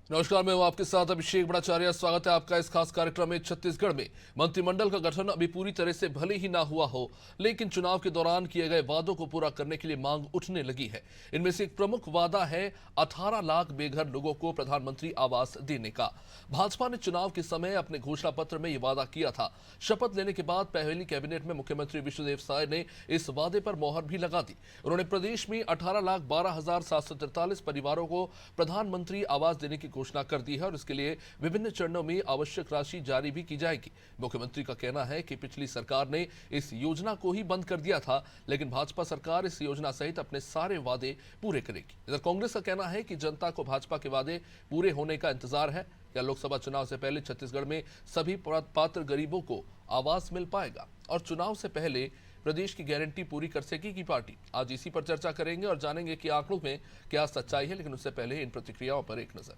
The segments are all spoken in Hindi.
नमस्कार, मैं हूं आपके साथ अभिषेक भट्टाचार्य। स्वागत है आपका इस खास कार्यक्रम में। छत्तीसगढ़ में मंत्रिमंडल का गठन अभी पूरी तरह से भले ही ना हुआ हो, लेकिन चुनाव के दौरान किए गए वादों को पूरा करने के लिए मांग उठने लगी है। इनमें से एक प्रमुख वादा है 18 लाख बेघर लोगों को प्रधानमंत्री आवास देने का। भाजपा ने चुनाव के समय अपने घोषणा पत्र में यह वादा किया था। शपथ लेने के बाद पहली कैबिनेट में मुख्यमंत्री विष्णुदेव साय ने इस वादे पर मोहर भी लगा दी। उन्होंने प्रदेश में 18,12,743 परिवारों को प्रधानमंत्री आवास देने की घोषणा कर दी है और इसके लिए विभिन्न चरणों में आवश्यक राशि जारी भी की जाएगी। मुख्यमंत्री का कहना है कि पिछली सरकार ने इस योजना को ही बंद कर दिया था, लेकिन भाजपा सरकार इस योजना सहित अपने सारे वादे पूरे करेगी। इधर कांग्रेस का कहना है कि जनता को भाजपा के वादे पूरे होने का इंतजार है। क्या लोकसभा चुनाव से पहले छत्तीसगढ़ में सभी पात्र गरीबों को आवास मिल पाएगा और चुनाव से पहले प्रदेश की गारंटी पूरी कर सकेगी पार्टी? आज इसी पर चर्चा करेंगे और जानेंगे कि आंकड़ों में क्या सच्चाई है, लेकिन उससे पहले इन प्रतिक्रियाओं पर एक नजर।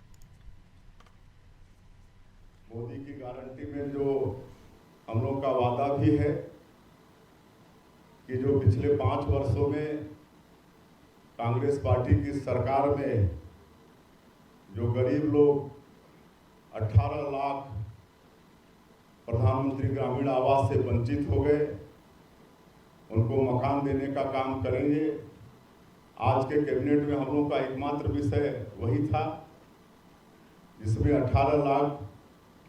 मोदी की गारंटी में जो हम लोग का वादा भी है कि जो पिछले 5 वर्षों में कांग्रेस पार्टी की सरकार में जो गरीब लोग 18 लाख प्रधानमंत्री ग्रामीण आवास से वंचित हो गए, उनको मकान देने का काम करेंगे। आज के कैबिनेट में हम लोग का एकमात्र विषय वही था, जिसमें 18 लाख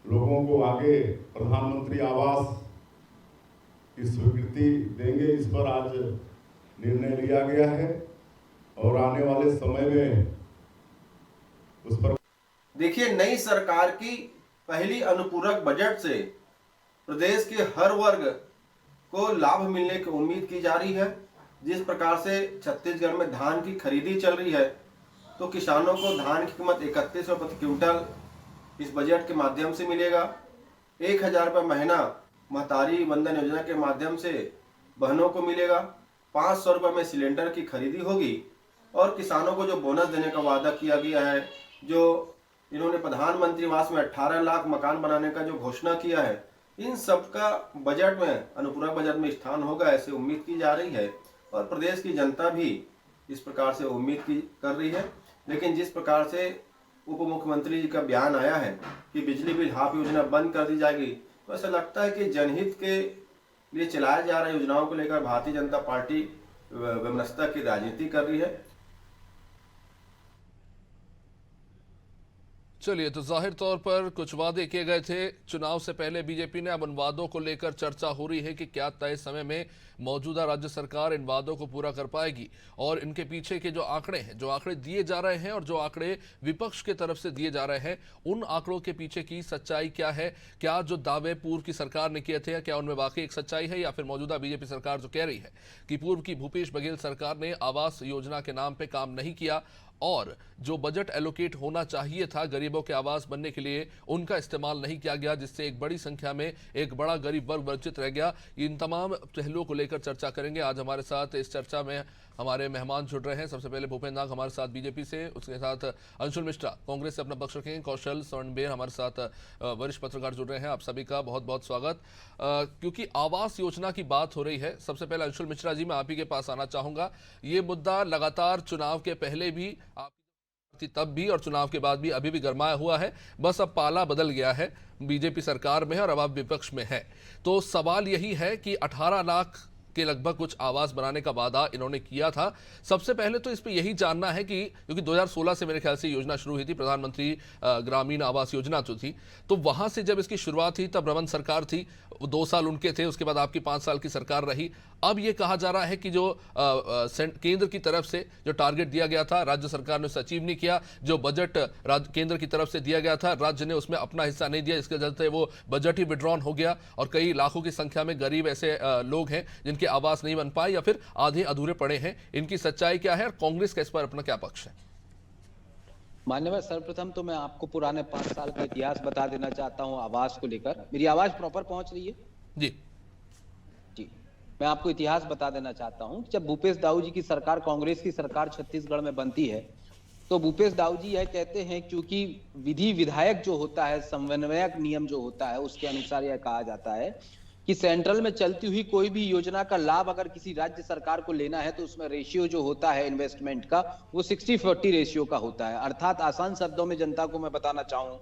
लोगों को आगे प्रधानमंत्री आवास की स्वीकृति देंगे। इस पर आज निर्णय लिया गया है और आने वाले समय में उस पर देखिए, नई सरकार की पहली अनुपूरक बजट से प्रदेश के हर वर्ग को लाभ मिलने की उम्मीद की जा रही है। जिस प्रकार से छत्तीसगढ़ में धान की खरीदी चल रही है, तो किसानों को धान की कीमत 31 रुपये प्रति क्विंटल इस बजट के माध्यम से मिलेगा। 1,000 रुपये महीना महतारी वंदन योजना के माध्यम से बहनों को मिलेगा। 500 रुपये में सिलेंडर की खरीदी होगी और किसानों को जो बोनस देने का वादा किया गया है, जो इन्होंने प्रधानमंत्री आवास में 18 लाख मकान बनाने का जो घोषणा किया है, इन सब का बजट में, अनुपूरक बजट में स्थान होगा, ऐसे उम्मीद की जा रही है और प्रदेश की जनता भी इस प्रकार से उम्मीद कर रही है। लेकिन जिस प्रकार से उप मुख्यमंत्री जी का बयान आया है कि बिजली बिल हाफ योजना बंद कर दी जाएगी, तो ऐसा लगता है कि जनहित के लिए चलाए जा रहे योजनाओं को लेकर भारतीय जनता पार्टी विमनस्यता की राजनीति कर रही है। चलिए, तो जाहिर तौर पर कुछ वादे किए गए थे चुनाव से पहले बीजेपी ने। अब उन वादों को लेकर चर्चा हो रही है कि क्या तय समय में मौजूदा राज्य सरकार इन वादों को पूरा कर पाएगी और इनके पीछे के जो आंकड़े हैं, जो आंकड़े दिए जा रहे हैं और जो आंकड़े विपक्ष के तरफ से दिए जा रहे हैं, उन आंकड़ों के पीछे की सच्चाई क्या है? क्या जो दावे पूर्व की सरकार ने किए थे, क्या उनमें वाकई एक सच्चाई है, या फिर मौजूदा बीजेपी सरकार जो कह रही है कि पूर्व की भूपेश बघेल सरकार ने आवास योजना के नाम पर काम नहीं किया और जो बजट एलोकेट होना चाहिए था गरीबों के आवास बनने के लिए, उनका इस्तेमाल नहीं किया गया, जिससे एक बड़ी संख्या में एक बड़ा गरीब वर्ग वंचित रह गया। इन तमाम पहलुओं को लेकर चर्चा करेंगे। आज हमारे साथ इस चर्चा में हमारे मेहमान जुड़ रहे हैं। सबसे पहले भूपेंद्र नाग हमारे साथ बीजेपी से, उसके साथ अंशुल मिश्रा कांग्रेस से अपना पक्ष रखेंगे, कौशल स्वर्णबेर हमारे साथ वरिष्ठ पत्रकार जुड़ रहे हैं। आप सभी का बहुत बहुत स्वागत। क्योंकि आवास योजना की बात हो रही है, सबसे पहले अंशुल मिश्रा जी, मैं आप ही के पास आना चाहूंगा। ये मुद्दा लगातार चुनाव के पहले भी थी, तब भी और चुनाव के बाद भी अभी भी गरमाया हुआ है। बस अब पाला बदल गया है, बीजेपी सरकार में है और अब आप विपक्ष में है। तो सवाल यही है कि 18 लाख के लगभग कुछ आवास बनाने का वादा इन्होंने किया था। सबसे पहले तो इस पे यही जानना है कि क्योंकि 2016 से मेरे ख्याल से योजना शुरू हुई थी, प्रधानमंत्री ग्रामीण आवास योजना जो थी, तो वहां से जब इसकी शुरुआत हुई तब रमन सरकार थी, 2 साल उनके थे, उसके बाद आपकी 5 साल की सरकार रही। अब ये कहा जा रहा है कि जो केंद्र की तरफ से जो टारगेट दिया गया था, राज्य सरकार ने उसे अचीव नहीं किया। जो बजट केंद्र की तरफ से दिया गया था, राज्य ने उसमें अपना हिस्सा नहीं दिया, इसके चलते वो बजट ही विड्रॉन हो गया और कई लाखों की संख्या में गरीब ऐसे लोग हैं जिनके आवास नहीं बन पाए या फिर आधे अधूरे पड़े हैं। इनकी सच्चाई क्या है और कांग्रेस का इस पर अपना क्या पक्ष है? मान्यवर, सर्वप्रथम तो मैं आपको पुराने 5 साल का इतिहास बता देना चाहता हूं आवास को लेकर। मेरी आवाज प्रॉपर पहुंच रही है? जी जी, मैं आपको इतिहास बता देना चाहता हूं। जब भूपेश दाऊ जी की सरकार, कांग्रेस की सरकार छत्तीसगढ़ में बनती है, तो भूपेश दाऊ जी यह कहते हैं, क्योंकि विधि विधायक जो होता है, समन्वयक नियम जो होता है, उसके अनुसार यह कहा जाता है कि सेंट्रल में चलती हुई कोई भी योजना का लाभ अगर किसी राज्य सरकार को लेना है तो उसमें रेशियो जो होता है इन्वेस्टमेंट का वो 60-40 रेशियो का होता है। अर्थात आसान शब्दों में जनता को मैं बताना चाहूं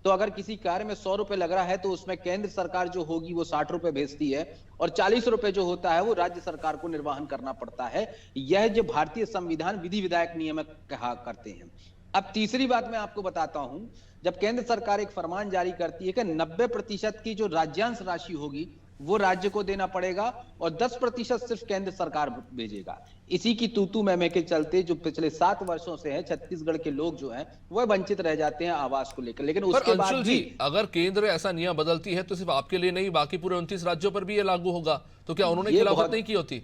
तो अगर किसी कार्य में 100 रुपए लग रहा है तो उसमें केंद्र सरकार जो होगी वो 60 रुपए भेजती है और 40 रुपए जो होता है वो राज्य सरकार को निर्वहन करना पड़ता है। यह जो भारतीय संविधान विधि विधायक नियम कहा करते हैं। अब तीसरी बात मैं आपको बताता हूं, जब केंद्र सरकार एक फरमान जारी करती है कि 90% की जो राज्यांश राशि होगी वो राज्य को देना पड़ेगा और 10% सिर्फ केंद्र सरकार भेजेगा। इसी की तूतू मैमे के चलते जो पिछले 7 वर्षों से है छत्तीसगढ़ के लोग जो हैं वह वंचित रह जाते हैं आवास को लेकर। लेकिन पर उसके बाद अंशुल भी जी, अगर केंद्र ऐसा नियम बदलती है तो सिर्फ आपके लिए नहीं बाकी पूरे 29 राज्यों पर भी ये लागू होगा, तो क्या उन्होंने ये खिलाफत बहुत- नहीं की होती?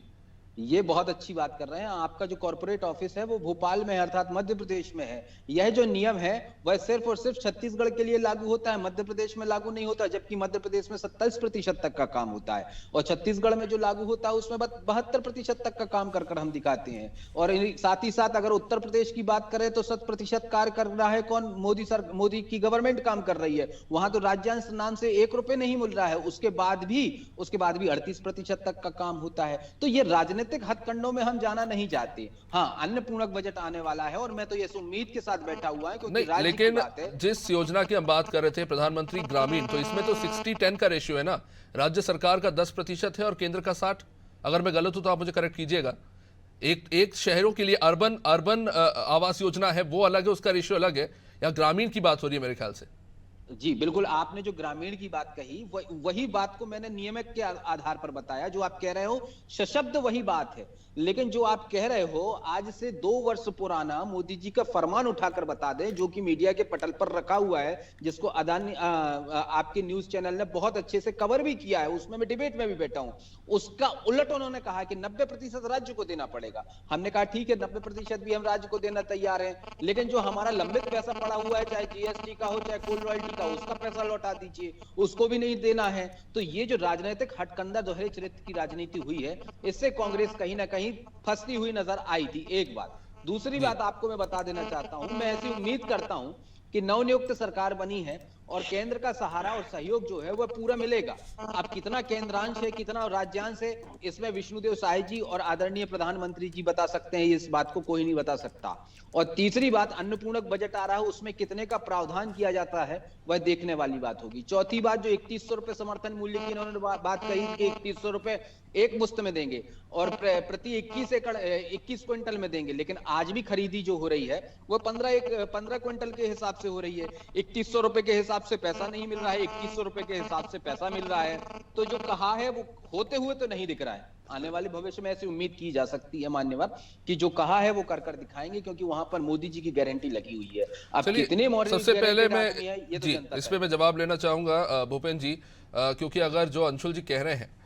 ये बहुत अच्छी बात कर रहे हैं। आपका जो कॉर्पोरेट ऑफिस है वो भोपाल में है अर्थात मध्य प्रदेश में है। यह जो नियम है वह सिर्फ और सिर्फ छत्तीसगढ़ के लिए लागू होता है, मध्य प्रदेश में लागू नहीं होता, जबकि मध्य प्रदेश में 27% तक का काम होता है और छत्तीसगढ़ में जो लागू होता है उसमें 72% तक का काम कर हम दिखाते हैं। और साथ ही साथ अगर उत्तर प्रदेश की बात करें तो 100% कार्य कर रहा है कौन? मोदी की गवर्नमेंट काम कर रही है। वहां तो राज्यांश नाम से 1 रुपए नहीं मिल रहा है, उसके बाद भी 38% तक का काम होता है। तो ये राजनीतिक हथकंडों में हम जाना नहीं चाहते। हाँ, अन्य पूरक बजट आने वाला है और मैं तो ये उम्मीद के साथ बैठा हुआ है क्योंकि नहीं, राज्य की लेकिन बात है। जिस योजना की हम बात कर रहे थे प्रधानमंत्री ग्रामीण, तो इसमें तो 60-10 का रेशियो है ना। राज्य सरकार का 10% है और केंद्र का 60। अगर मैं गलत हूं तो आप मुझे करेक्ट कीजिएगा। एक शहरों के लिए अर्बन आवास योजना है वो अलग है, उसका रेशियो अलग है, या ग्रामीण की बात हो रही है मेरे ख्याल से। जी बिल्कुल, आपने जो ग्रामीण की बात कही वही बात को मैंने नियमित के आधार पर बताया। जो आप कह रहे हो सशब्द वही बात है, लेकिन जो आप कह रहे हो आज से 2 वर्ष पुराना मोदी जी का फरमान उठाकर बता दें जो कि मीडिया के पटल पर रखा हुआ है, जिसको अदानी आपके न्यूज चैनल ने बहुत अच्छे से कवर भी किया है, उसमें मैं डिबेट में भी बैठा हूं। उसका उलट उन्होंने कहा कि 90% राज्य को देना पड़ेगा। हमने कहा ठीक है 90% भी हम राज्य को देना तैयार हैं, लेकिन जो हमारा लंबित पैसा पड़ा हुआ है चाहे जीएसटी का हो चाहे कोल रॉयल्टी का, उसका पैसा लौटा दीजिए, उसको भी नहीं देना है। तो ये जो राजनीतिक हटकंडा दोहरे चरित्र की राजनीति हुई है, इससे कांग्रेस कहीं ना कहीं फंसती हुई नजर आई थी। एक बात। दूसरी बात आपको मैं बता देना चाहता हूं, मैं ऐसी उम्मीद करता हूं कि नवनियुक्त सरकार बनी है और केंद्र का सहारा और सहयोग जो है वह पूरा मिलेगा। अब कितना केंद्रांश है कितना राज्यांश है, इसमें विष्णुदेव साय जी और आदरणीय प्रधानमंत्री जी बता सकते हैं, इस बात को कोई नहीं बता सकता। और तीसरी बात, अन्नपूर्णक बजट आ रहा है उसमें कितने का प्रावधान किया जाता है वह देखने वाली बात होगी। चौथी बात, जो 3100 रुपए समर्थन मूल्य की इन्होंने बात कही कि 3100 रुपए एक मुश्त में देंगे और प्रति 21 क्विंटल में देंगे, लेकिन आज भी खरीदी जो हो रही है वो 15 क्विंटल के हिसाब से हो रही है। 3100 रुपए के हिसाब से पैसा नहीं मिल रहा है, 2100 रुपए के हिसाब से पैसा मिल रहा है। तो जो कहा है वो होते हुए तो नहीं दिख रहा है। आने वाले भविष्य में ऐसी उम्मीद की जा सकती है मान्यवर कि जो कहा है वो कर दिखाएंगे, क्योंकि वहां पर मोदी जी की गारंटी लगी हुई है। अब कितने मॉरल सबसे पहले मैं ये तो जी जनता इस पे मैं जवाब लेना चाहूंगा भूपेंद्र जी, क्योंकि अगर जो अंशुल जी कह रहे हैं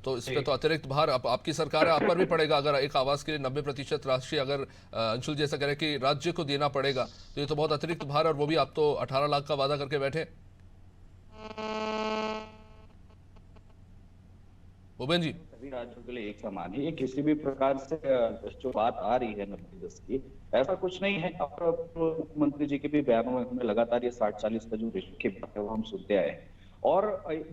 तो इस पे तो अतिरिक्त भार आपकी सरकार है, आप पर भी पड़ेगा। अगर एक आवास के लिए 90% राशि अगर अंशुल जी ऐसा कह रहे कि राज्य को देना पड़ेगा तो ये तो बहुत अतिरिक्त भार, और वो भी आप तो 18 लाख का वादा करके बैठे। भूपेंद्र जी, सभी राज्यों के लिए एक समान है। ये किसी भी प्रकार से जो बात आ रही है 90-10 की, ऐसा कुछ नहीं है। और मुख्यमंत्री जी के भी बयानों में हमें लगातार ये 60-40 का जो रेशियो की बात है वो हम सुनते आए हैं। और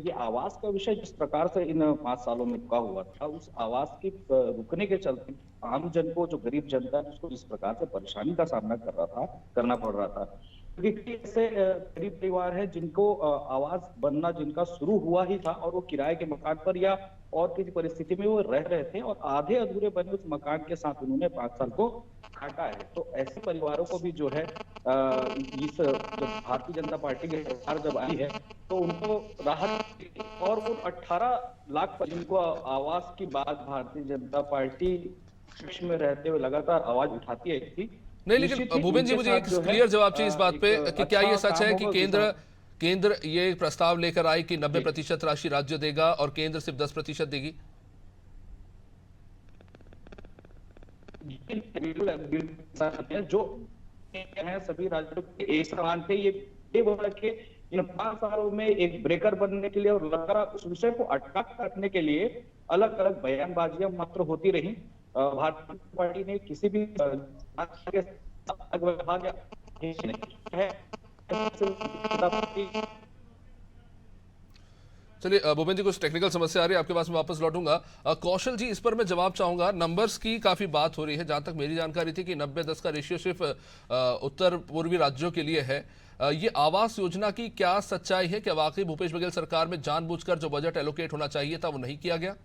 ये आवास का विषय जिस प्रकार से इन 5 सालों में रुका हुआ था, उस आवास की रुकने के चलते आम जन को, जो गरीब जनता है उसको जिस प्रकार से परेशानी का सामना करना पड़ रहा था, क्योंकि ऐसे गरीब परिवार है जिनको आवास बनना जिनका शुरू हुआ ही था और वो किराए के मकान पर या और किसी परिस्थिति में वो रह रहे थे और आधे अधूरे बने उस मकान के साथ उन्होंने 5 साल को काटा है। तो ऐसे परिवारों को भी जो है इस भारतीय जनता पार्टी की सरकार जब आई है तो उनको राहत, और उन 18 लाख पर जिनको आवास की बात भारतीय जनता पार्टी में रहते हुए लगातार आवाज उठाती आई थी। नहीं, लेकिन भूपेंद्र जी मुझे एक क्लियर जवाब चाहिए इस बात पे कि क्या ये सच है कि केंद्र ये प्रस्ताव लेकर आई कि 90% राशि राज्य देगा और केंद्र सिर्फ 10% देगी? जो है सभी राज्यों के एक समान थे। ये बोला कि इन 5 सालों में एक ब्रेकर बनने के लिए और लगातार उस विषय को अटका रखने के लिए अलग अलग बयानबाजियां मात्र होती रही। भारतीय जनता पार्टी ने किसी भी चलिए भूपेंद्र जी, कुछ टेक्निकल समस्या आ रही है, आपके पास मैं वापस लौटूंगा। कौशल जी, इस पर मैं जवाब चाहूंगा। नंबर्स की काफी बात हो रही है, जहां तक मेरी जानकारी थी कि 90-10 का रेशियो सिर्फ उत्तर पूर्वी राज्यों के लिए है। ये आवास योजना की क्या सच्चाई है? क्या वाकई भूपेश बघेल सरकार में जानबूझकर जो बजट एलोकेट होना चाहिए था वो नहीं किया गया,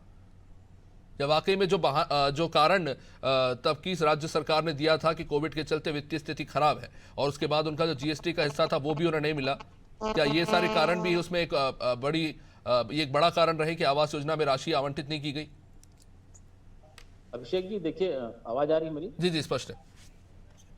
या वाकई में जो कारण तब की राज्य सरकार ने दिया था कि कोविड के चलते वित्तीय स्थिति खराब है और उसके बाद उनका जो जीएसटी का हिस्सा था वो भी उन्हें नहीं मिला, क्या ये सारे कारण भी उसमें ये एक बड़ा कारण रहे कि आवास योजना में राशि आवंटित नहीं की गई? अभिषेक जी देखिए, आवाज आ रही है मेरी? जी जी, स्पष्ट है।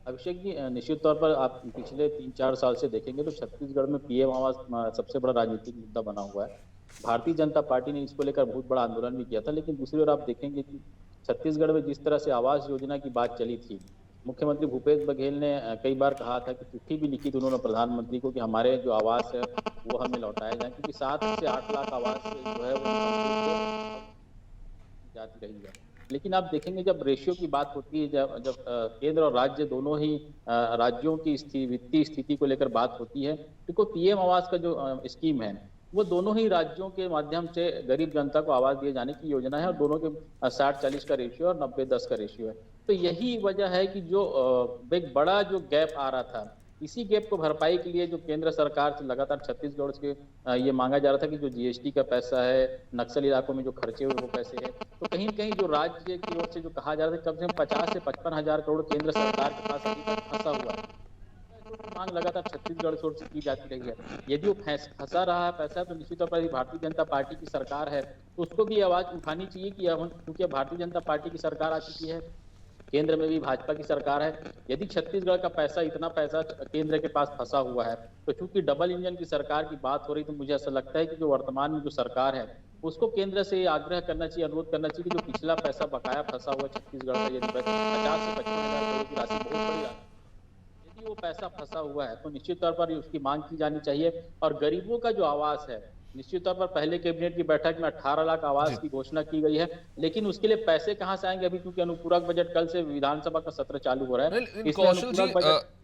अभिषेक जी, निश्चित तौर पर आप पिछले 3-4 साल से देखेंगे तो छत्तीसगढ़ में पीएम आवास सबसे बड़ा राजनीतिक मुद्दा बना हुआ है। भारतीय जनता पार्टी ने इसको लेकर बहुत बड़ा आंदोलन भी किया था, लेकिन दूसरी ओर आप देखेंगे कि छत्तीसगढ़ में जिस तरह से आवास योजना की बात चली थी, मुख्यमंत्री भूपेश बघेल ने कई बार कहा था कि चिट्ठी भी लिखी थी उन्होंने प्रधानमंत्री को कि हमारे जो आवास है वो हमें लौटाए जाए, क्योंकि 7 से 8 लाख आवास जो है वो जाती रही है। लेकिन आप देखेंगे जब रेशियो की बात होती है, जब केंद्र और राज्य दोनों ही राज्यों की वित्तीय स्थिति को लेकर बात होती है, देखो पीएम आवास का जो स्कीम है वो दोनों ही राज्यों के माध्यम से गरीब जनता को आवास दिए जाने की योजना है, और दोनों के 60-40 का रेशियो और 90-10 का रेशियो है। तो यही वजह है कि जो एक बड़ा जो गैप आ रहा था, इसी गैप को भरपाई के लिए जो केंद्र सरकार से लगातार छत्तीसगढ़ से ये मांगा जा रहा था कि जो जीएसटी का पैसा है, नक्सल इलाकों में जो खर्चे हुए वो पैसे है, तो कहीं न कहीं जो राज्य की ओर से जो कहा जा रहा था कम से कम 50 से 55 हजार करोड़ केंद्र सरकार के पास अभी तक फंसा हुआ है। मांग लगातार छत्तीसगढ़ से की जाती रही है। यदि वो फंसा रहा है पैसा, तो निश्चित तौर पर भारतीय जनता पार्टी की सरकार है तो उसको भी आवाज उठानी चाहिए कि क्योंकि भारतीय जनता पार्टी की सरकार आ चुकी है, केंद्र में भी भाजपा की सरकार है। यदि छत्तीसगढ़ का पैसा, इतना पैसा केंद्र के पास फंसा हुआ है, तो चूंकि डबल इंजन की सरकार की बात हो रही, तो मुझे ऐसा लगता है कि जो वर्तमान में जो सरकार है उसको केंद्र से आग्रह करना चाहिए, अनुरोध करना चाहिए कि जो पिछला पैसा बकाया फंसा हुआ छत्तीसगढ़ का, यदि 50 से 55 हजार करोड़ की राशि, बहुत बड़ी राशि, यदि वो पैसा फंसा हुआ है तो निश्चित तौर पर उसकी मांग की जानी चाहिए। और गरीबों का जो आवास है, निश्चित तौर पर पहले कैबिनेट की बैठक में 18 लाख आवास की घोषणा की गई है, लेकिन उसके लिए पैसे कहां से आएंगे अभी, क्योंकि अनुपूरक बजट कल से विधानसभा का सत्र चालू हो रहा है। कौशल जी,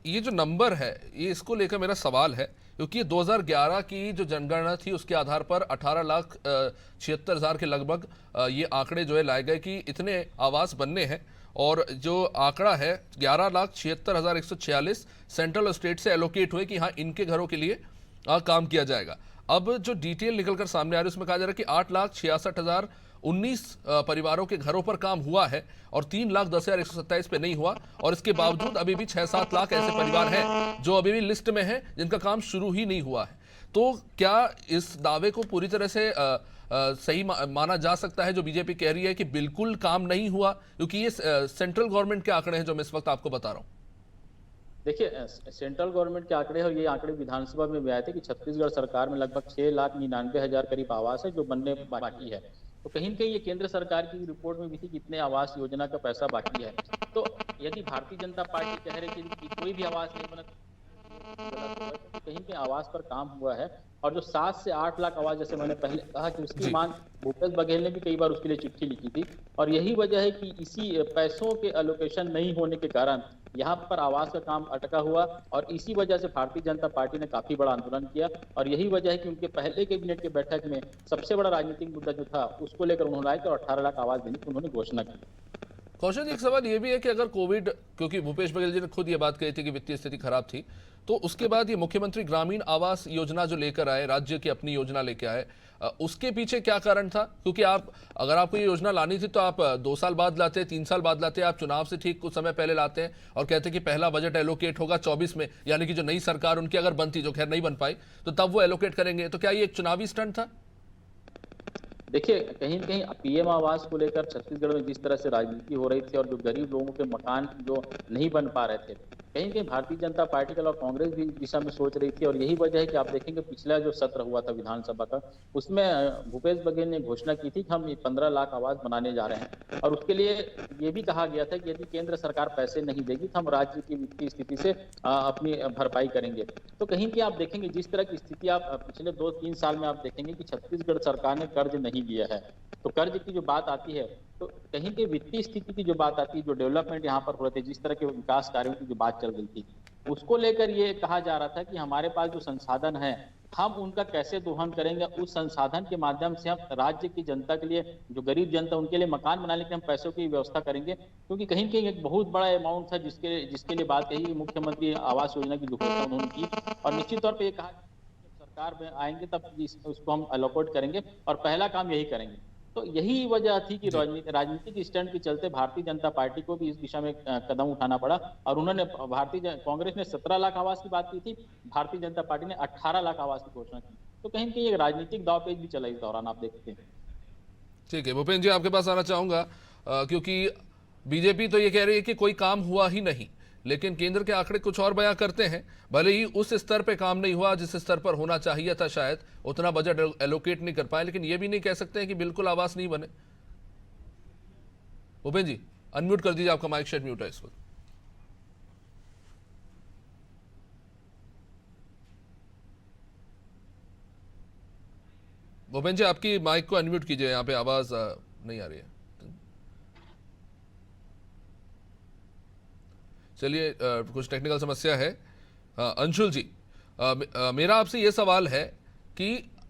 ये जो नंबर है, ये इसको लेकर मेरा सवाल है, क्योंकि 2011 की जो जनगणना थी उसके आधार पर 18,76,000 के लगभग ये आंकड़े जो है लाए गए कि इतने आवास बनने हैं, और जो आंकड़ा है 11,76,146 सेंट्रल और स्टेट से एलोकेट हुए कि हाँ इनके घरों के लिए काम किया जाएगा। अब जो डिटेल निकलकर सामने आ रही है उसमें कहा जा रहा है कि 8,66,019 परिवारों के घरों पर काम हुआ है और 3,10,127 पे नहीं हुआ, और इसके बावजूद अभी भी 6-7 लाख ऐसे परिवार हैं जो अभी भी लिस्ट में हैं जिनका काम शुरू ही नहीं हुआ है। तो क्या इस दावे को पूरी तरह से सही माना जा सकता है जो बीजेपी कह रही है कि बिल्कुल काम नहीं हुआ, क्योंकि ये सेंट्रल गवर्नमेंट के आंकड़े हैं जो मैं इस वक्त आपको बता रहा हूं? देखिए, सेंट्रल गवर्नमेंट के आंकड़े, और ये आंकड़े विधानसभा में भी आए थे कि छत्तीसगढ़ सरकार में लगभग 6,99,000 करीब आवास है जो बनने बाकी है। तो कहीं न कहीं ये केंद्र सरकार की रिपोर्ट में भी थी कि इतने आवास योजना का पैसा बाकी है। तो यदि भारतीय जनता पार्टी कह रही कि कोई भी आवास नहीं बना, तो कहीं पे आवास पर काम हुआ है। और जो 7 से 8 लाख आवास, जैसे मैंने पहले कहा कि उसकी मांग भूपेश बघेल ने भी कई बार उसके लिए चिट्ठी लिखी थी, और यही वजह है कि इसी पैसों के एलोकेशन नहीं होने के कारण यहाँ पर आवास का काम अटका हुआ, और इसी वजह से भारतीय जनता पार्टी ने काफी बड़ा आंदोलन किया। और यही वजह है कि उनके पहले कैबिनेट की बैठक में सबसे बड़ा राजनीतिक मुद्दा जो था उसको लेकर उन्होंने आए और 18 लाख आवास देने की उन्होंने घोषणा की। कौशल जी, एक सवाल ये भी है कि अगर कोविड, क्योंकि भूपेश बघेल जी ने खुद ये बात कही थी कि वित्तीय स्थिति खराब थी, तो उसके बाद ये मुख्यमंत्री ग्रामीण आवास योजना जो लेकर आए, राज्य की अपनी योजना लेके आए, उसके पीछे क्या कारण था? क्योंकि अगर आपको ये योजना लानी थी तो आप 2 साल बाद लाते, 3 साल बाद लाते, आप चुनाव से ठीक कुछ समय पहले लाते हैं और कहते कि पहला बजट एलोकेट होगा 24 में, यानी कि जो नई सरकार उनकी अगर बनती, जो खैर नहीं बन पाई, तो तब वो एलोकेट करेंगे। तो क्या ये एक चुनावी स्टंट था? देखिए, कहीं न कहीं पीएम आवास को लेकर छत्तीसगढ़ में जिस तरह से राजनीति हो रही थी और जो गरीब लोगों के मकान जो नहीं बन पा रहे थे, कहीं कहीं भारतीय जनता पार्टी का और कांग्रेस भी इस दिशा में सोच रही थी। और यही वजह है कि आप देखेंगे पिछला जो सत्र हुआ था विधानसभा का, उसमें भूपेश बघेल ने घोषणा की थी कि हम 15 लाख आवास बनाने जा रहे हैं, और उसके लिए ये भी कहा गया था कि यदि केंद्र सरकार पैसे नहीं देगी तो हम राज्य की वित्तीय स्थिति से अपनी भरपाई करेंगे। तो कहीं की आप देखेंगे जिस तरह की स्थिति आप पिछले 2-3 साल में आप देखेंगे कि छत्तीसगढ़ सरकार ने कर्ज नहीं लिया है। तो कर्ज की जो बात आती है, तो कहीं की वित्तीय स्थिति की जो बात आती है, जो डेवलपमेंट यहाँ पर हो रहे थे, जिस तरह के विकास कार्यों की जो बात चल रही थी, उसको लेकर ये कहा जा रहा था कि हमारे पास जो संसाधन है हम उनका कैसे दोहन करेंगे, उस संसाधन के माध्यम से हम राज्य की जनता के लिए, जो गरीब जनता उनके लिए मकान बनाने के लिए हम पैसों की व्यवस्था करेंगे। क्योंकि कहीं कहीं एक बहुत बड़ा अमाउंट था जिसके लिए बात कही, मुख्यमंत्री आवास योजना की घोषणा उन्होंने की और निश्चित तौर पर ये कहा सरकार में आएंगे तब उसको हम अलॉकेट करेंगे और पहला काम यही करेंगे। तो यही वजह थी कि राजनीतिक स्टैंड के चलते भारतीय जनता पार्टी को भी इस दिशा में कदम उठाना पड़ा और उन्होंने कांग्रेस ने 17 लाख आवास की बात की थी, भारतीय जनता पार्टी ने 18 लाख आवास की घोषणा की। तो कहीं कहीं एक राजनीतिक दांवपेच भी चला इस दौरान, आप देखते हैं। ठीक है भूपेंद्र जी, आपके पास आना चाहूंगा क्योंकि बीजेपी तो ये कह रही है कि कोई काम हुआ ही नहीं, लेकिन केंद्र के आंकड़े कुछ और बयां करते हैं। भले ही उस स्तर पे काम नहीं हुआ जिस स्तर पर होना चाहिए था, शायद उतना बजट एलोकेट नहीं कर पाए, लेकिन ये भी नहीं कह सकते हैं कि बिल्कुल आवास नहीं बने। भूपेंद्र जी अनम्यूट कर दीजिए, आपका माइक शायद म्यूट है इस वक्त। भूपेंद्र जी आपकी माइक को अनम्यूट कीजिए, यहाँ पे आवाज नहीं आ रही है। चलिए कुछ टेक्निकल समस्या है। अंशुल जी, मेरा आपसे ये सवाल है कि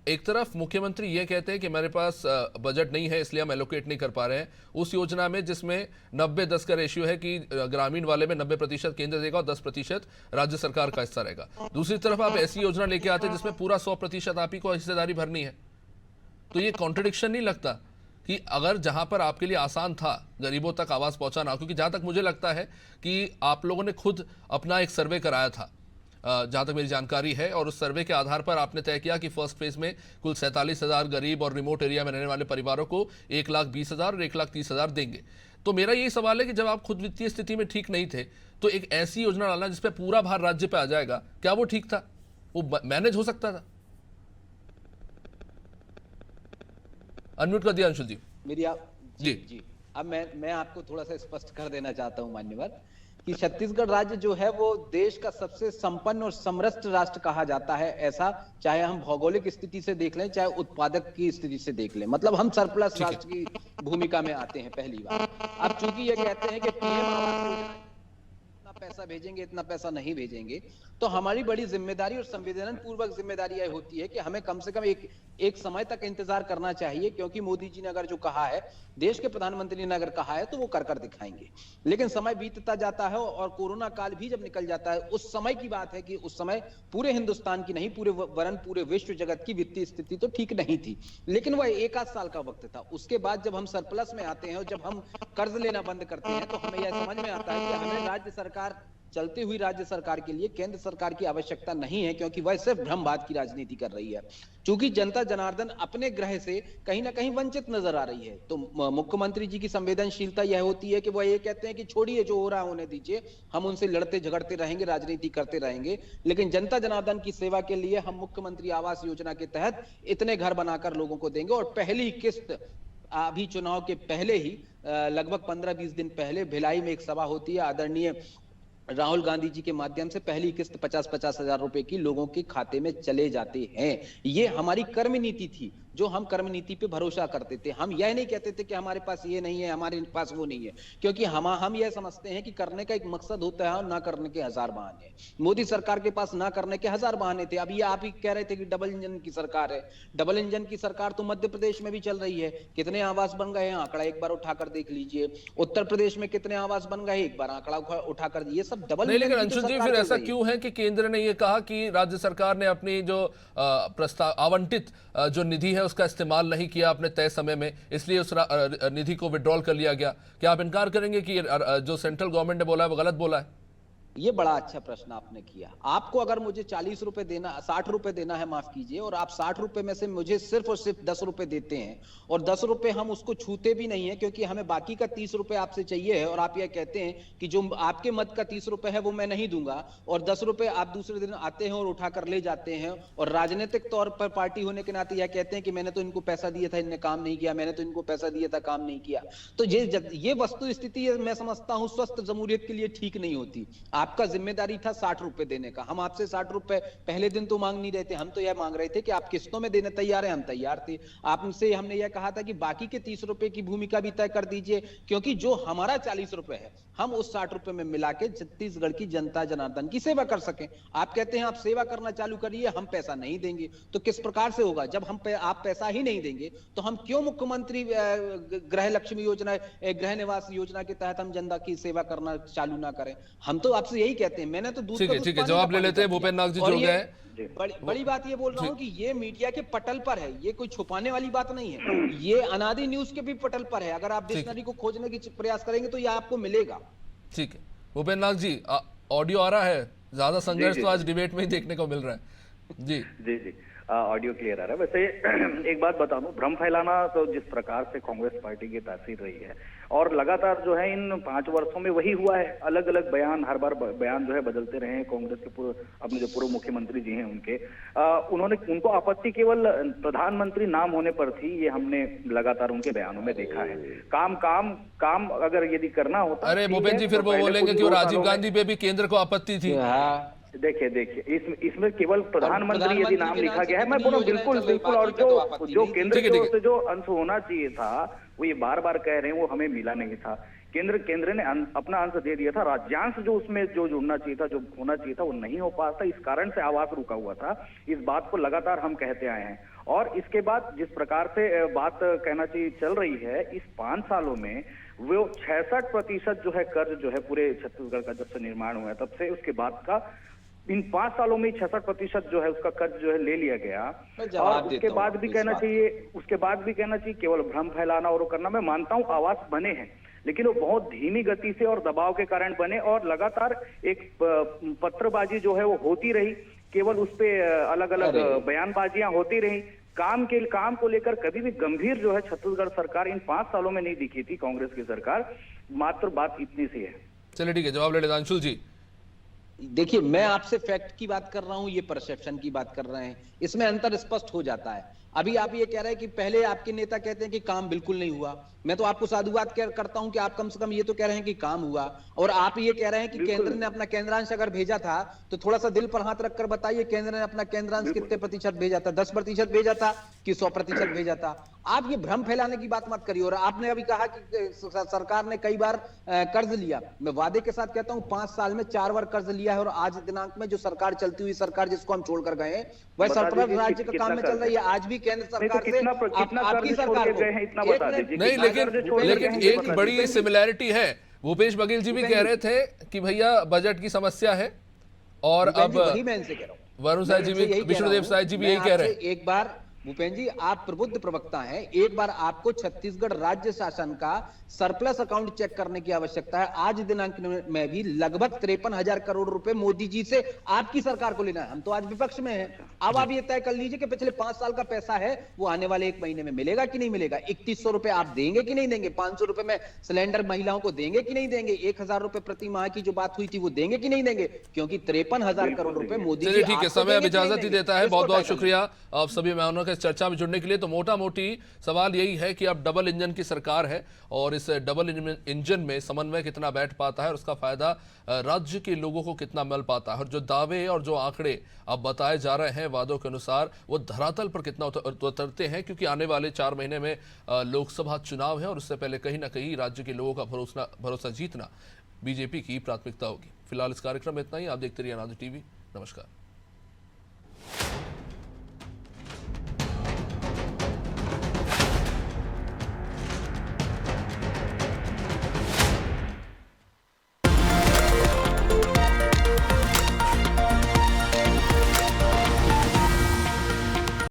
एक तरफ मुख्यमंत्री ये कहते हैं कि मेरे पास बजट नहीं है इसलिए हम एलोकेट नहीं कर पा रहे हैं उस योजना में जिसमें 90-10 का रेशियो है कि ग्रामीण वाले में 90% केंद्र देगा और 10% राज्य सरकार का हिस्सा रहेगा। दूसरी तरफ आप ऐसी योजना लेके आते हैं जिसमें पूरा 100% आप ही को हिस्सेदारी भरनी है। तो ये कॉन्ट्रडिक्शन नहीं लगता कि अगर जहां पर आपके लिए आसान था गरीबों तक आवास पहुंचाना, क्योंकि जहां तक मुझे लगता है कि आप लोगों ने खुद अपना एक सर्वे कराया था जहां तक मेरी जानकारी है, और उस सर्वे के आधार पर आपने तय किया कि फर्स्ट फेज में कुल 47,000 गरीब और रिमोट एरिया में रहने वाले परिवारों को 1,20,000 और 1,30,000 देंगे। तो मेरा यही सवाल है कि जब आप खुद वित्तीय स्थिति में ठीक नहीं थे तो एक ऐसी योजना डालना जिसपे पूरा भार राज्य पे आ जाएगा, क्या वो ठीक था? वो मैनेज हो सकता था? अनम्यूट कर दिया अंशुल जी। मेरी आप जी। अब मैं आपको थोड़ा सा स्पष्ट कर देना चाहता हूं मान्यवर कि छत्तीसगढ़ राज्य जो है वो देश का सबसे संपन्न और समृद्ध राष्ट्र कहा जाता है। ऐसा चाहे हम भौगोलिक स्थिति से देख लें, चाहे उत्पादक की स्थिति से देख लें, मतलब हम सरप्लस राष्ट्र की भूमिका में आते हैं पहली बार। अब चूंकि ये कहते हैं कि पीएम आवास योजना इतना पैसा भेजेंगे, इतना पैसा नहीं भेजेंगे, तो हमारी बड़ी जिम्मेदारी और संवेदन पूर्वक जिम्मेदारी यह होती है कि हमें कम से कम एक समय तक इंतजार करना चाहिए, क्योंकि मोदी जी ने अगर जो कहा है, देश के प्रधानमंत्री ने अगर कहा है, तो वो कर दिखाएंगे। लेकिन समय बीतता जाता है और कोरोना काल भी जब निकल जाता है, उस समय की बात है कि उस समय पूरे हिंदुस्तान की नहीं, पूरे विश्व जगत की वित्तीय स्थिति तो ठीक नहीं थी, लेकिन वह 1 आध साल का वक्त था। उसके बाद जब हम सरप्लस में आते हैं और जब हम कर्ज लेना बंद करते हैं, तो हमें यह समझ में आता है कि हमें राज्य सरकार, चलती हुई राज्य सरकार के लिए केंद्र सरकार की आवश्यकता नहीं है, क्योंकि वह सिर्फ भ्रमवाद की राजनीति कर रही है। चूंकि जनता जनार्दन अपने ग्रह से कहीं ना कहीं वंचित नजर आ रही है, तो मुख्यमंत्री जी की संवेदनशीलता यह होती है कि वह ये कहते हैं कि छोड़िए, जो हो रहा है होने दीजिए, हम उनसे लड़ते झगड़ते रहेंगे, राजनीति करते रहेंगे, लेकिन जनता जनार्दन की सेवा के लिए हम मुख्यमंत्री आवास योजना के तहत इतने घर बनाकर लोगों को देंगे। और पहली किस्त अभी चुनाव के पहले ही लगभग 15-20 दिन पहले भिलाई में एक सभा होती है, आदरणीय राहुल गांधी जी के माध्यम से पहली किस्त 50-50 हजार रुपए की लोगों के खाते में चले जाते हैं। ये हमारी कर्म नीति थी, जो हम कर्म नीति पे भरोसा करते थे। हम यह नहीं कहते थे कि हमारे पास ये नहीं है, हमारे पास वो नहीं है, क्योंकि हम यह समझते हैं कि करने का एक मकसद होता है और ना करने के 1000 बहाने। मोदी सरकार के पास ना करने के 1000 बहाने थे। अभी आप ही कह रहे थे कि डबल इंजन की सरकार है। डबल इंजन की सरकार तो मध्य प्रदेश में भी चल रही है। कितने आवास बन गए हैं, आंकड़ा एक बार उठाकर देख लीजिए। उत्तर प्रदेश में कितने आवास बन गए, एक बार आंकड़ा उठाकर, ये सब डबल। नहीं, लेकिन अंशुल जी फिर ऐसा क्यों है कि केंद्र ने यह कहा कि राज्य सरकार ने अपनी जो प्रस्ताव आवंटित जो निधि है उसका इस्तेमाल नहीं किया अपने तय समय में, इसलिए उस निधि को विड्रॉल कर लिया गया? क्या आप इनकार करेंगे कि जो सेंट्रल गवर्नमेंट ने बोला है वो गलत बोला है? ये बड़ा अच्छा प्रश्न आपने किया। आपको अगर मुझे 40 रुपए देना, 60 रुपए देना है, माफ कीजिए, और आप 60 रुपए में से मुझे सिर्फ और सिर्फ 10 रुपए देते हैं, और 10 रुपए हम उसको छूते भी नहीं है, क्योंकि हमें बाकी का 30 रुपए आपसे चाहिए है, और आप यह कहते हैं कि जो आपके मत का 30 रुपए है वो मैं नहीं दूंगा, और 10 रुपए आप दूसरे दिन आते हैं और उठाकर ले जाते हैं, और राजनीतिक तौर पर पार्टी होने के नाते यह कहते हैं कि मैंने तो इनको पैसा दिया था, इनने काम नहीं किया, मैंने तो इनको पैसा दिया था, काम नहीं किया। तो ये वस्तु स्थिति मैं समझता हूं स्वस्थ जमहूरियत के लिए ठीक नहीं होती। आपका जिम्मेदारी था 60 रुपए देने का। हम आपसे 60 रुपए पहले दिन तो मांग नहीं रहे थे, हम तो यह मांग रहे थे कि आप किस्तों में देने तैयार हैं, हम तैयार थे। आपसे हमने यह कहा था कि बाकी के 30 रुपए की भूमिका भी तय कर दीजिए, क्योंकि जो हमारा 40 रुपए है हम उस 60 रुपए में मिला के छत्तीसगढ़ की जनता जनार्दन की सेवा कर सकें। आप कहते हैं आप सेवा करना चालू करिए, हम पैसा नहीं देंगे, तो किस प्रकार से होगा? जब आप पैसा ही नहीं देंगे तो हम क्यों मुख्यमंत्री गृह लक्ष्मी योजना, गृह निवास योजना के तहत हम जनता की सेवा करना चालू ना करें? हम तो आपसे यही कहते हैं। मैंने तो ठीक है, जवाब ले लेते हैं। भूपेंद्र नाग जी जुड़ गए। बड़ी बात ये बोल रहा हूं कि ये मीडिया के पटल पर है, ये कोई छुपाने वाली बात नहीं है, ये अनादि न्यूज के भी पटल पर है। अगर आप डिक्शनरी को खोजने की प्रयास करेंगे तो ये आपको मिलेगा। ठीक है भूपेंद्र नाग जी, ऑडियो आ रहा है? ज्यादा संघर्ष तो आज डिबेट में ही देखने को मिल रहा है। जी जी जी, ऑडियो क्लियर आ रहा है। वैसे एक बात बता दूं, भ्रम फैलाना तो जिस प्रकार से कांग्रेस पार्टी की तासीर रही है और लगातार जो है इन 5 वर्षों में वही हुआ है, अलग अलग बयान, हर बार बयान जो है बदलते रहे हैं। कांग्रेस के अपने जो पूर्व मुख्यमंत्री जी हैं उनके उनको आपत्ति केवल प्रधानमंत्री नाम होने पर थी, ये हमने लगातार उनके बयानों में देखा है। काम अगर यदि करना होता, अरे भूपेंद्र जी फिर वो बोलेंगे कि राजीव गांधी पे भी केंद्र को आपत्ति थी। देखिए इसमें केवल प्रधानमंत्री यदि नाम लिखा गया है, मैं बोलूं बिल्कुल, और जो केंद्र की ओर से जो अंश होना चाहिए था वो ये बार बार कह रहे हैं वो हमें मिला नहीं था। केंद्र ने अपना अंश दे दिया था, राज्यांश जो उसमें जो जुड़ना चाहिए था, जो होना चाहिए था, वो नहीं हो पाता। इस कारण से आवाज रुका हुआ था। इस बात को लगातार हम कहते आए हैं और इसके बाद जिस प्रकार से बात कहना चाहिए चल रही है, इस 5 सालों में वो 66% जो है कर्ज जो है पूरे छत्तीसगढ़ का जब से निर्माण हुआ है तब से, उसके बाद का इन 5 सालों में 66% जो है उसका कर्ज जो है ले लिया गया। और उसके बाद भी कहना चाहिए केवल भ्रम फैलाना और करना, मैं मानता हूं आवाज बने हैं, लेकिन वो बहुत धीमी गति से और दबाव के कारण बने और लगातार एक पत्रबाजी जो है वो होती रही, केवल उस पे अलग अलग बयानबाजियां होती रही। काम को लेकर कभी भी गंभीर जो है छत्तीसगढ़ सरकार इन 5 सालों में नहीं दिखी थी कांग्रेस की सरकार। मात्र बात इतनी सी है। चलिए ठीक है, जवाब ले लेते हैं अंशुल जी। देखिए, मैं आपसे फैक्ट की बात कर रहा हूं, ये परसेप्शन की बात कर रहे हैं, इसमें अंतर स्पष्ट हो जाता है। अभी आप ये कह रहे हैं कि पहले आपके नेता कहते हैं कि काम बिल्कुल नहीं हुआ, मैं तो आपको साधुवाद करता हूं कि आप कम से कम ये तो कह रहे हैं कि काम हुआ। और आप ये कह रहे हैं कि केंद्र ने अपना केंद्रांश अगर भेजा था तो थोड़ा सा दिल पर हाथ रखकर बताइए, केंद्र ने अपना केंद्रांश कितने प्रतिशत भेजा था? 10% भेजा था कि 100% भेजा था? आप ये भ्रम फैलाने की बात मत करिए। और आपने अभी कहा कि सरकार ने कई बार कर्ज लिया, मैं वादे के साथ कहता हूं 5 साल में 4 बार कर्ज लिया है। और आज दिनांक में जो सरकार चलती हुई सरकार जिसको हम छोड़कर गए हैं वह सरकार राज्य का काम में चल रही है। आज भी केंद्र सरकार से आपकी सरकार को नहीं, लेकिन एक बड़ी सिमिलैरिटी है। भूपेश बघेल जी भी कह रहे थे कि भैया बजट की समस्या है, और अब वरुण साय जी भी, विष्णुदेव साय जी भी यही कह रहे हैं। एक बार भूपेंद्र जी, आप प्रबुद्ध प्रवक्ता हैं, एक बार आपको छत्तीसगढ़ राज्य शासन का सरप्लस अकाउंट चेक करने की आवश्यकता है। आज दिनांक में भी लगभग 53,000 करोड़ रुपए मोदी जी से आपकी सरकार को लेना है। हम तो आज विपक्ष में हैं। अब आप ये तय कर लीजिए कि पिछले 5 साल का पैसा है वो आने वाले 1 महीने में मिलेगा कि नहीं मिलेगा? 3100 रुपए आप देंगे कि नहीं देंगे? 500 रुपए में सिलेंडर महिलाओं को देंगे कि नहीं देंगे? 1,000 रुपए प्रति माह की जो बात हुई थी वो देंगे कि नहीं देंगे? क्योंकि 53,000 करोड़ रुपए मोदी जी, ठीक है, समय अब इजाजत ही देता है। बहुत बहुत शुक्रिया आप सभी मेहमानों के चर्चा में जुड़ने के लिए। तो मोटा मोटी सवाल यही है कि अब डबल इंजन की सरकार है और इस डबल इंजन में समन्वय कितना बैठ पाता है और उसका फायदा राज्य के लोगों को कितना मिल पाता है, और जो दावे और जो आंकड़े अब बताए जा रहे हैं वादों के अनुसार वो धरातल पर कितना उतरते हैं, क्योंकि आने वाले 4 महीने में लोकसभा चुनाव है और उससे पहले कहीं ना कहीं राज्य के लोगों का भरोसा जीतना बीजेपी की प्राथमिकता होगी। फिलहाल इस कार्यक्रम में इतना ही। आप देखते रहिए अनादि टीवी। नमस्कार।